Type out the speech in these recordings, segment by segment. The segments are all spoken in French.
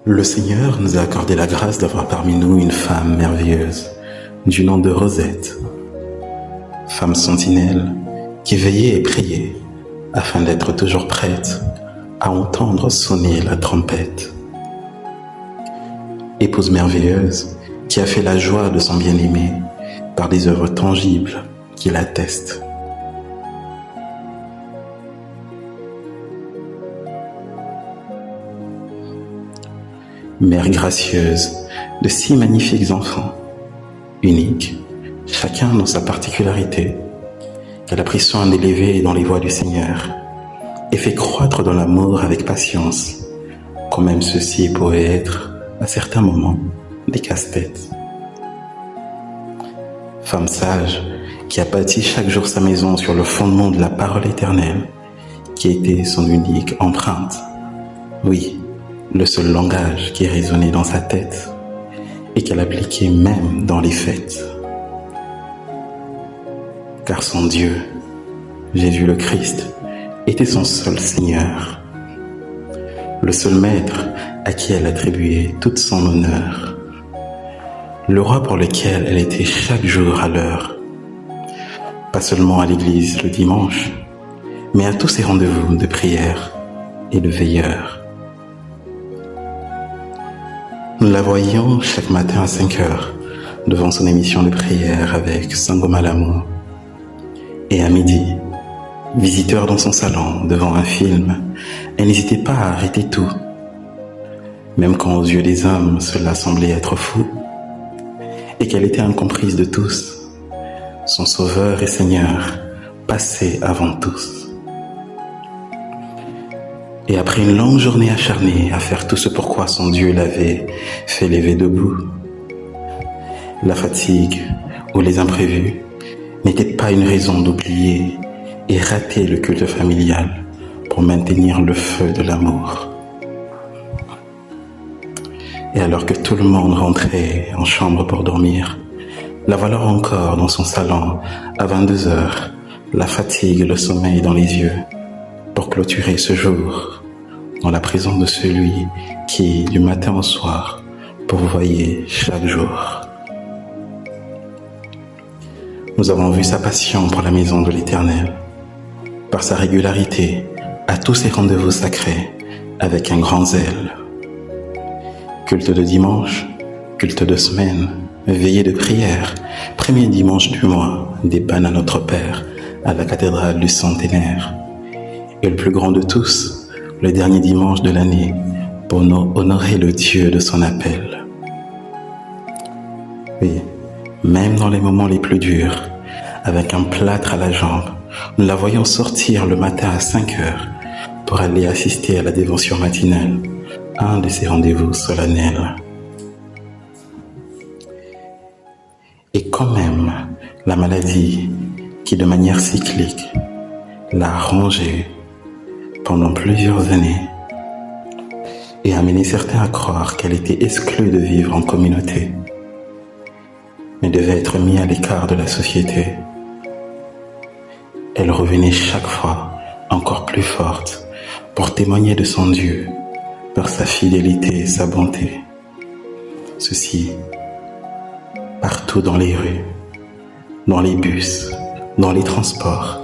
Le Seigneur nous a accordé la grâce d'avoir parmi nous une femme merveilleuse, du nom de Rosette, femme sentinelle qui veillait et priait afin d'être toujours prête à entendre sonner la trompette. Épouse merveilleuse qui a fait la joie de son bien-aimé par des œuvres tangibles qui l'attestent. Mère gracieuse de 6 magnifiques enfants, uniques, chacun dans sa particularité, qu'elle a pris soin d'élever dans les voies du Seigneur et fait croître dans l'amour avec patience, quand même ceux-ci pourraient être, à certains moments, des casse-têtes. Femme sage qui a bâti chaque jour sa maison sur le fondement de la parole éternelle, qui était son unique empreinte. Oui, le seul langage qui résonnait dans sa tête et qu'elle appliquait même dans les fêtes. Car son Dieu, Jésus le Christ, était son seul Seigneur, le seul Maître à qui elle attribuait tout son honneur, le roi pour lequel elle était chaque jour à l'heure, pas seulement à l'église le dimanche, mais à tous ses rendez-vous de prière et de veilleur. Nous la voyions chaque matin à 5 heures devant son émission de prière avec Sangoma l'amour. Et à midi, visiteur dans son salon devant un film, elle n'hésitait pas à arrêter tout. Même quand aux yeux des hommes cela semblait être fou et qu'elle était incomprise de tous, son Sauveur et Seigneur passait avant tous. Et après une longue journée acharnée à faire tout ce pourquoi son Dieu l'avait fait lever debout, la fatigue ou les imprévus n'étaient pas une raison d'oublier et rater le culte familial pour maintenir le feu de l'amour. Et alors que tout le monde rentrait en chambre pour dormir, la voilà encore dans son salon à 22 heures, la fatigue et le sommeil dans les yeux, pour clôturer ce jour dans la présence de celui qui, du matin au soir, pourvoyait chaque jour. Nous avons vu sa passion pour la maison de l'Éternel, par sa régularité à tous ses rendez-vous sacrés avec un grand zèle. Culte de dimanche, culte de semaine, veillée de prière, premier dimanche du mois, déban à notre Père à la cathédrale du Centenaire. Et le plus grand de tous, le dernier dimanche de l'année, pour nous honorer le Dieu de son appel. Oui, même dans les moments les plus durs, avec un plâtre à la jambe, nous la voyons sortir le matin à 5 heures pour aller assister à la dévotion matinale, un de ses rendez-vous solennels. Et quand même, la maladie qui, de manière cyclique, l'a rongée pendant plusieurs années et a amené certains à croire qu'elle était exclue de vivre en communauté, mais devait être mise à l'écart de la société. Elle revenait chaque fois encore plus forte pour témoigner de son Dieu par sa fidélité et sa bonté. Ceci partout dans les rues, dans les bus, dans les transports,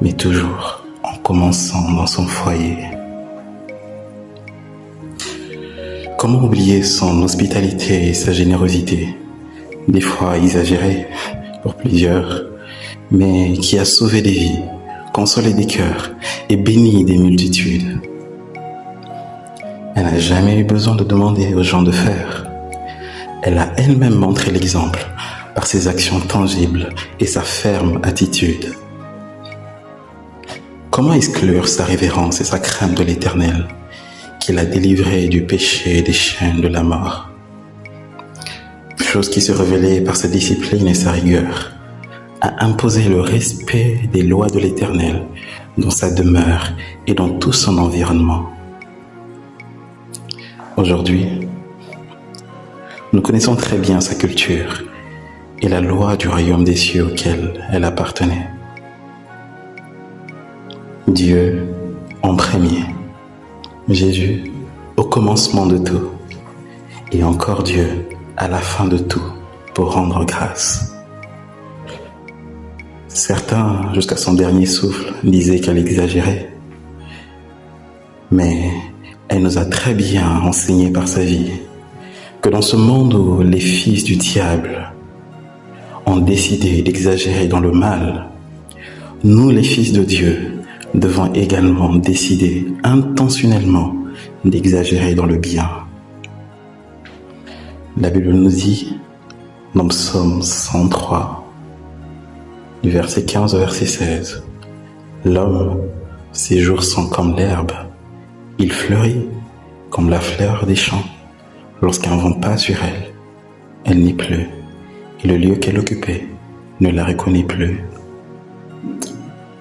mais toujours en commençant dans son foyer. Comment oublier son hospitalité et sa générosité, des fois exagérée pour plusieurs, mais qui a sauvé des vies, consolé des cœurs et béni des multitudes. Elle n'a jamais eu besoin de demander aux gens de faire. Elle a elle-même montré l'exemple par ses actions tangibles et sa ferme attitude. Comment exclure sa révérence et sa crainte de l'Éternel, qui l'a délivrée du péché et des chaînes de la mort? Chose qui se révélait par sa discipline et sa rigueur, a imposé le respect des lois de l'Éternel dans sa demeure et dans tout son environnement. Aujourd'hui, nous connaissons très bien sa culture et la loi du royaume des cieux auquel elle appartenait. Dieu en premier, Jésus au commencement de tout, et encore Dieu à la fin de tout pour rendre grâce. Certains, jusqu'à son dernier souffle, disaient qu'elle exagérait, mais elle nous a très bien enseigné par sa vie que dans ce monde où les fils du diable ont décidé d'exagérer dans le mal, nous les fils de Dieu devons également décider intentionnellement d'exagérer dans le bien. La Bible nous dit dans Psaume 103, du verset 15 au verset 16, « L'homme, ses jours sont comme l'herbe, il fleurit comme la fleur des champs. Lorsqu'un vent passe sur elle, elle n'y pleut, et le lieu qu'elle occupait ne la reconnaît plus. »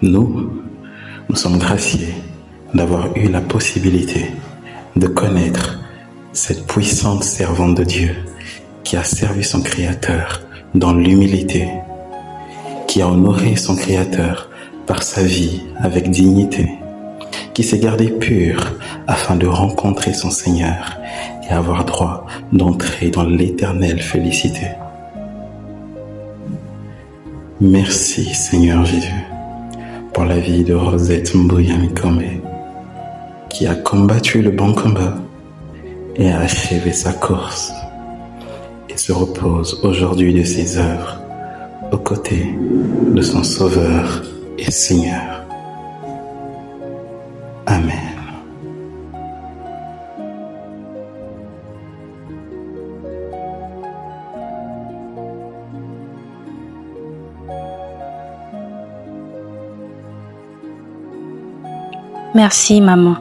Nous sommes graciés d'avoir eu la possibilité de connaître cette puissante servante de Dieu qui a servi son Créateur dans l'humilité, qui a honoré son Créateur par sa vie avec dignité, qui s'est gardé pur afin de rencontrer son Seigneur et avoir droit d'entrer dans l'éternelle félicité. Merci Seigneur Jésus pour la vie de Rosette Mbouya-Mikombe, qui a combattu le bon combat et a achevé sa course et se repose aujourd'hui de ses œuvres aux côtés de son Sauveur et Seigneur. Amen. Merci maman,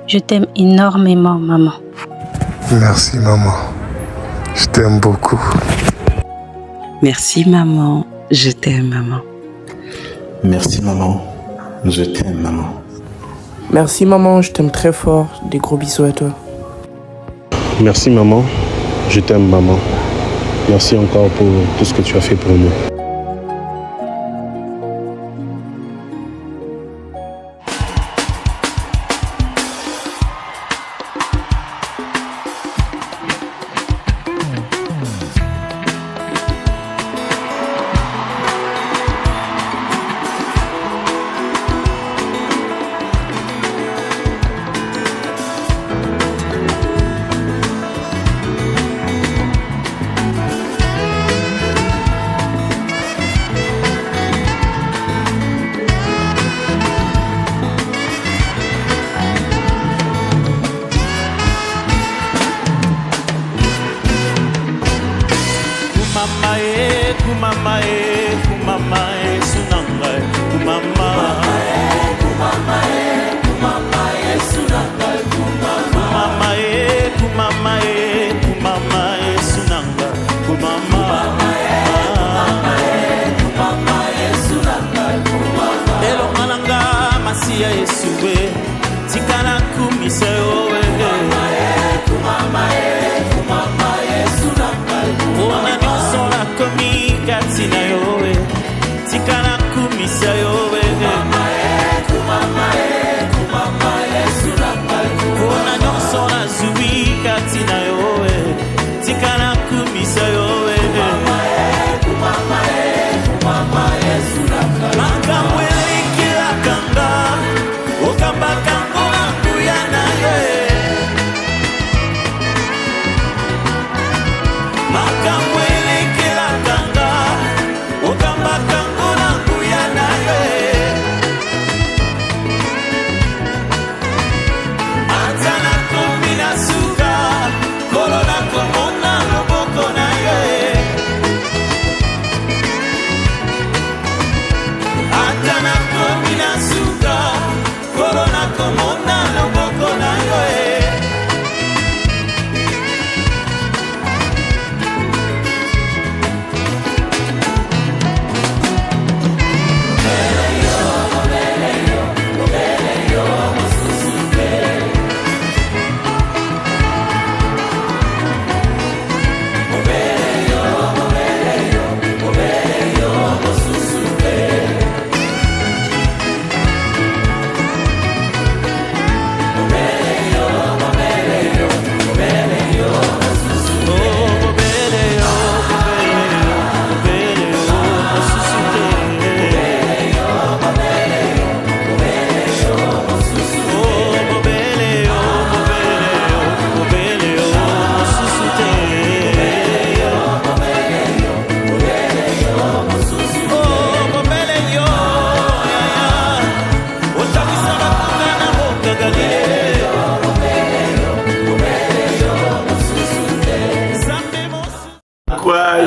je t'aime énormément maman. Merci maman, je t'aime beaucoup. Merci maman, je t'aime maman. Merci maman, je t'aime maman. Merci maman, je t'aime très fort. Des gros bisous à toi. Merci maman, je t'aime maman. Merci encore pour tout ce que tu as fait pour nous.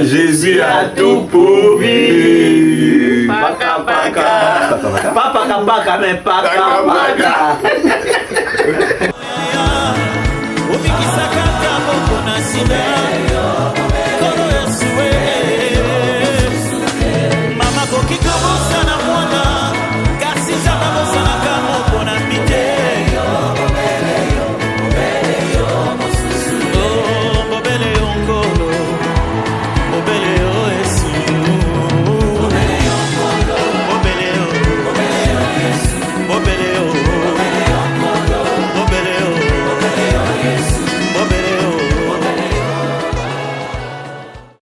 Jésus a tout pourvu. Paka paka. Papa paka mais paka paka.